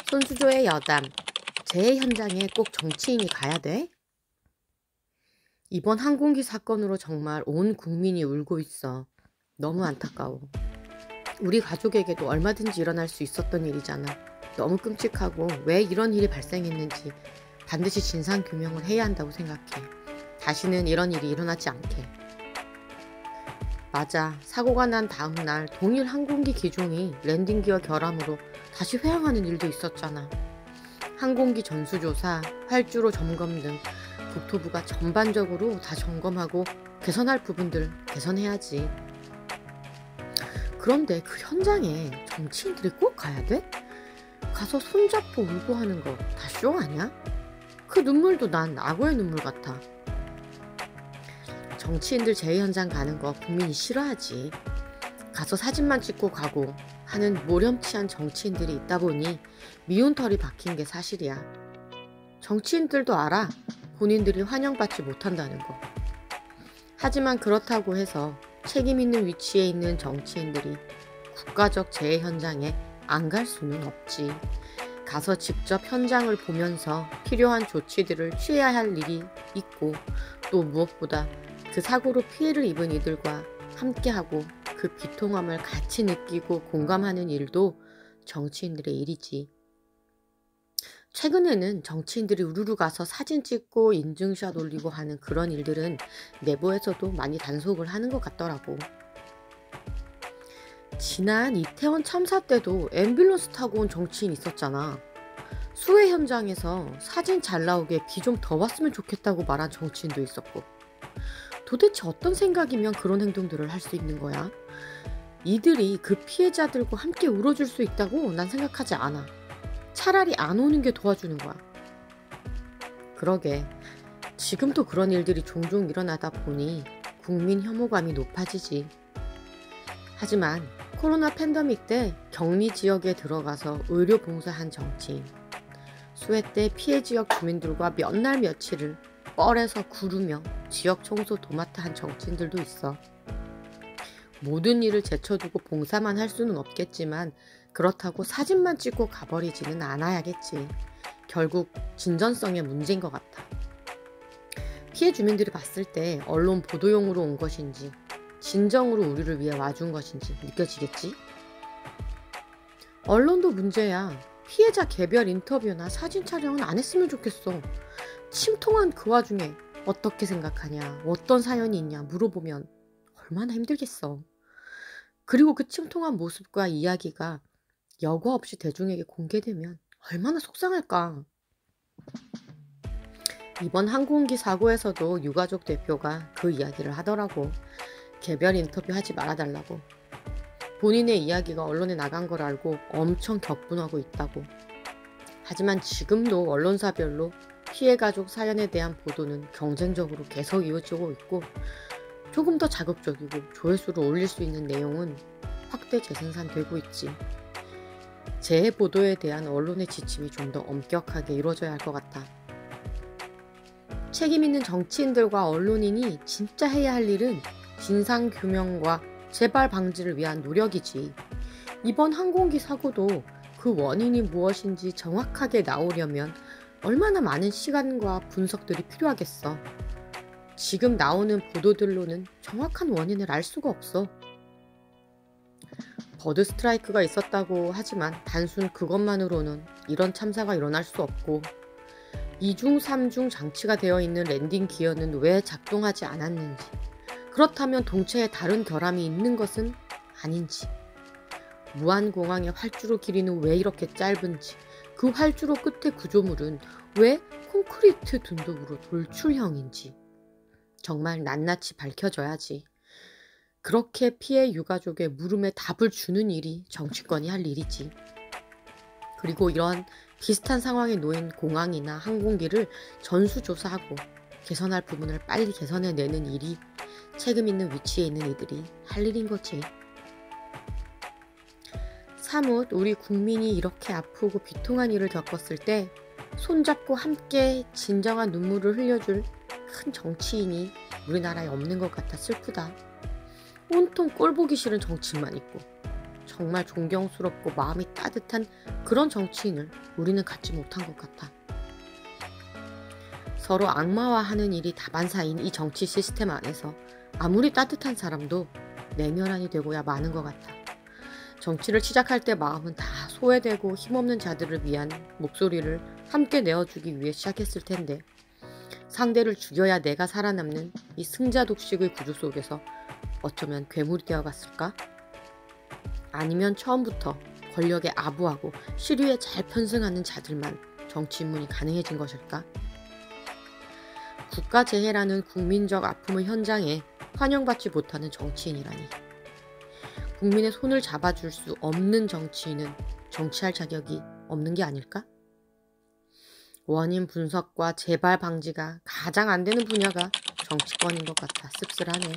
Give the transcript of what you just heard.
손수조의 여담. 재해 현장에 꼭 정치인이 가야 돼? 이번 항공기 사건으로 정말 온 국민이 울고 있어. 너무 안타까워. 우리 가족에게도 얼마든지 일어날 수 있었던 일이잖아. 너무 끔찍하고 왜 이런 일이 발생했는지 반드시 진상규명을 해야 한다고 생각해. 다시는 이런 일이 일어나지 않게. 맞아. 사고가 난 다음 날 동일 항공기 기종이 랜딩기어 결함으로 다시 회항하는 일도 있었잖아. 항공기 전수조사, 활주로 점검 등 국토부가 전반적으로 다 점검하고 개선할 부분들 개선해야지. 그런데 그 현장에 정치인들이 꼭 가야 돼? 가서 손잡고 울고 하는 거 다 쇼 아니야? 그 눈물도 난 악어의 눈물 같아. 정치인들 재해 현장 가는 거 국민이 싫어하지. 가서 사진만 찍고 가고 하는 모렴치한 정치인들이 있다 보니 미운 털이 박힌 게 사실이야. 정치인들도 알아. 본인들이 환영받지 못한다는 거. 하지만 그렇다고 해서 책임 있는 위치에 있는 정치인들이 국가적 재해 현장에 안 갈 수는 없지. 가서 직접 현장을 보면서 필요한 조치들을 취해야 할 일이 있고, 또 무엇보다 그 사고로 피해를 입은 이들과 함께하고 그 비통함을 같이 느끼고 공감하는 일도 정치인들의 일이지. 최근에는 정치인들이 우르르 가서 사진 찍고 인증샷 올리고 하는 그런 일들은 내부에서도 많이 단속을 하는 것 같더라고. 지난 이태원 참사 때도 앰뷸런스 타고 온 정치인 있었잖아. 수해 현장에서 사진 잘 나오게 비 좀 더 왔으면 좋겠다고 말한 정치인도 있었고. 도대체 어떤 생각이면 그런 행동들을 할 수 있는 거야? 이들이 그 피해자들과 함께 울어줄 수 있다고 난 생각하지 않아. 차라리 안 오는 게 도와주는 거야. 그러게, 지금도 그런 일들이 종종 일어나다 보니 국민 혐오감이 높아지지. 하지만 코로나 팬데믹 때 격리 지역에 들어가서 의료 봉사한 정치인, 수해 때 피해 지역 주민들과 몇 날 며칠을 뻘에서 구르며 지역 청소 도맡아 한 정치인들도 있어. 모든 일을 제쳐두고 봉사만 할 수는 없겠지만 그렇다고 사진만 찍고 가버리지는 않아야겠지. 결국 진전성의 문제인 것 같아. 피해 주민들이 봤을 때 언론 보도용으로 온 것인지 진정으로 우리를 위해 와준 것인지 느껴지겠지? 언론도 문제야. 피해자 개별 인터뷰나 사진 촬영은 안 했으면 좋겠어. 침통한 그 와중에 어떻게 생각하냐, 어떤 사연이 있냐 물어보면 얼마나 힘들겠어. 그리고 그 침통한 모습과 이야기가 여과 없이 대중에게 공개되면 얼마나 속상할까. 이번 항공기 사고에서도 유가족 대표가 그 이야기를 하더라고. 개별 인터뷰 하지 말아달라고. 본인의 이야기가 언론에 나간 걸 알고 엄청 격분하고 있다고. 하지만 지금도 언론사별로 피해 가족 사연에 대한 보도는 경쟁적으로 계속 이어지고 있고, 조금 더 자극적이고 조회수를 올릴 수 있는 내용은 확대 재생산되고 있지. 재해 보도에 대한 언론의 지침이 좀 더 엄격하게 이루어져야 할 것 같아. 책임 있는 정치인들과 언론인이 진짜 해야 할 일은 진상규명과 재발 방지를 위한 노력이지. 이번 항공기 사고도 그 원인이 무엇인지 정확하게 나오려면 얼마나 많은 시간과 분석들이 필요하겠어. 지금 나오는 보도들로는 정확한 원인을 알 수가 없어. 버드 스트라이크가 있었다고 하지만 단순 그것만으로는 이런 참사가 일어날 수 없고, 2중, 3중 장치가 되어 있는 랜딩 기어는 왜 작동하지 않았는지, 그렇다면 동체에 다른 결함이 있는 것은 아닌지, 무안공항의 활주로 길이는 왜 이렇게 짧은지, 그 활주로 끝의 구조물은 왜 콘크리트 둔독으로 돌출형인지 정말 낱낱이 밝혀져야지. 그렇게 피해 유가족의 물음에 답을 주는 일이 정치권이 할 일이지. 그리고 이런 비슷한 상황에 놓인 공항이나 항공기를 전수조사하고 개선할 부분을 빨리 개선해내는 일이 책임 있는 위치에 있는 이들이 할 일인 거지. 사뭇 우리 국민이 이렇게 아프고 비통한 일을 겪었을 때 손잡고 함께 진정한 눈물을 흘려줄 큰 정치인이 우리나라에 없는 것 같아 슬프다. 온통 꼴보기 싫은 정치인만 있고 정말 존경스럽고 마음이 따뜻한 그런 정치인을 우리는 갖지 못한 것 같아. 서로 악마화하는 일이 다반사인 이 정치 시스템 안에서 아무리 따뜻한 사람도 내면한이 되고야 마는 것 같아. 정치를 시작할 때 마음은 다 소외되고 힘없는 자들을 위한 목소리를 함께 내어주기 위해 시작했을 텐데, 상대를 죽여야 내가 살아남는 이 승자 독식의 구조 속에서 어쩌면 괴물이 되어갔을까? 아니면 처음부터 권력에 아부하고 시류에 잘 편승하는 자들만 정치 입문이 가능해진 것일까? 국가재해라는 국민적 아픔의 현장에 환영받지 못하는 정치인이라니. 국민의 손을 잡아줄 수 없는 정치인은 정치할 자격이 없는 게 아닐까? 원인 분석과 재발 방지가 가장 안 되는 분야가 정치권인 것 같아 씁쓸하네.